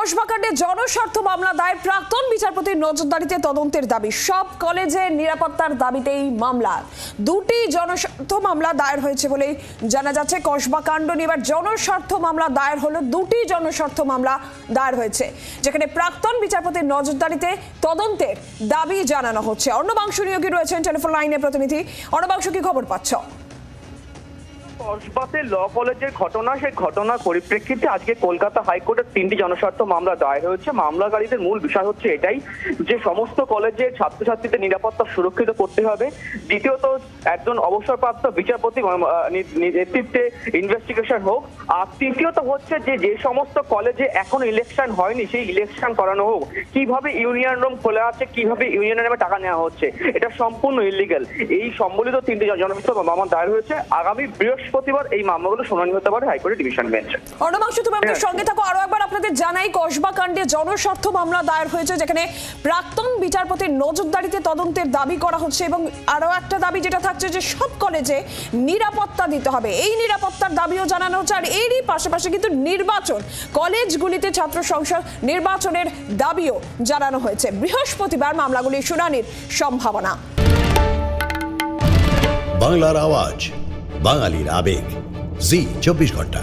কসবাকাণ্ডে জনস্বার্থ মামলা দায়ের প্রাক্তন বিচারপতির নজরদারিতে তদন্তের দাবি। সব কলেজের নিরাপত্তার দাবিতেই মামলা। দুটি জনস্বার্থ মামলা দায়ের হয়েছে বলেই জানা যাচ্ছে। কসবাকাণ্ড নিয়ে এবার জনস্বার্থ মামলা দায়ের হলো। দুটি জনস্বার্থ মামলা দায়ের হয়েছে, যেখানে প্রাক্তন বিচারপতির নজরদারিতে তদন্তের দাবি জানানো হচ্ছে। অর্ণবাংশু নিয়োগী রয়েছেন টেলিফোন লাইনে প্রতিনিধি। অর্ণবাংশু, কি খবর পাচ্ছ? কসবাতে ল কলেজের ঘটনা, সেই ঘটনার পরিপ্রেক্ষিতে আজকে কলকাতা হাইকোর্টের 3টি জনস্বার্থ মামলা দায়ের হয়েছে। মামলাকারীদের মূল বিষয় হচ্ছে এটাই যে সমস্ত কলেজের ছাত্রছাত্রীদের নিরাপত্তা সুরক্ষিত করতে হবে। দ্বিতীয়ত, একজন অবসরপ্রাপ্ত বিচারপতি নেতৃত্বে ইনভেস্টিগেশন হোক। আর তৃতীয়ত হচ্ছে যে সমস্ত কলেজে এখন ইলেকশন হয়নি, সেই ইলেকশন করানো হোক। কিভাবে ইউনিয়ন রুম খোলা আছে, কিভাবে ইউনিয়নের নামে টাকা নেওয়া হচ্ছে, এটা সম্পূর্ণ ইলিগাল। এই সম্বলিত 3টি জনস্বার্থ মামলা দায়ের হয়েছে। আগামী বৃহস্পতিবার এই মামলাগুলো শুনানি হতে পারে হাইকোর্টের ডিভিশন বেঞ্চে। অর্ণবাংশু, তুমি আমাদের সঙ্গে থাকো। আরো একবার আপনাদের জানাই, কসবাকাণ্ডে জনস্বার্থ মামলা দায়ের হয়েছে, যেখানে প্রাক্তন বিচারপতির নজরদারিতে তদন্তের দাবি করা হচ্ছে। এবং আরো একটা দাবি যেটা থাকছে যে সব কলেজে নিরাপত্তা দিতে হবে, এই নিরাপত্তার দাবিও জানানো হচ্ছে। আর এরই পাশাপাশি কিন্তু নির্বাচন, কলেজগুলিতে ছাত্র সংসদ নির্বাচনের দাবিও জানানো হয়েছে। বৃহস্পতিবার মামলাগুলির শুনানির সম্ভাবনা। বাংলার আওয়াজ, বাঙালির আবেগ, জি 24 ঘন্টা।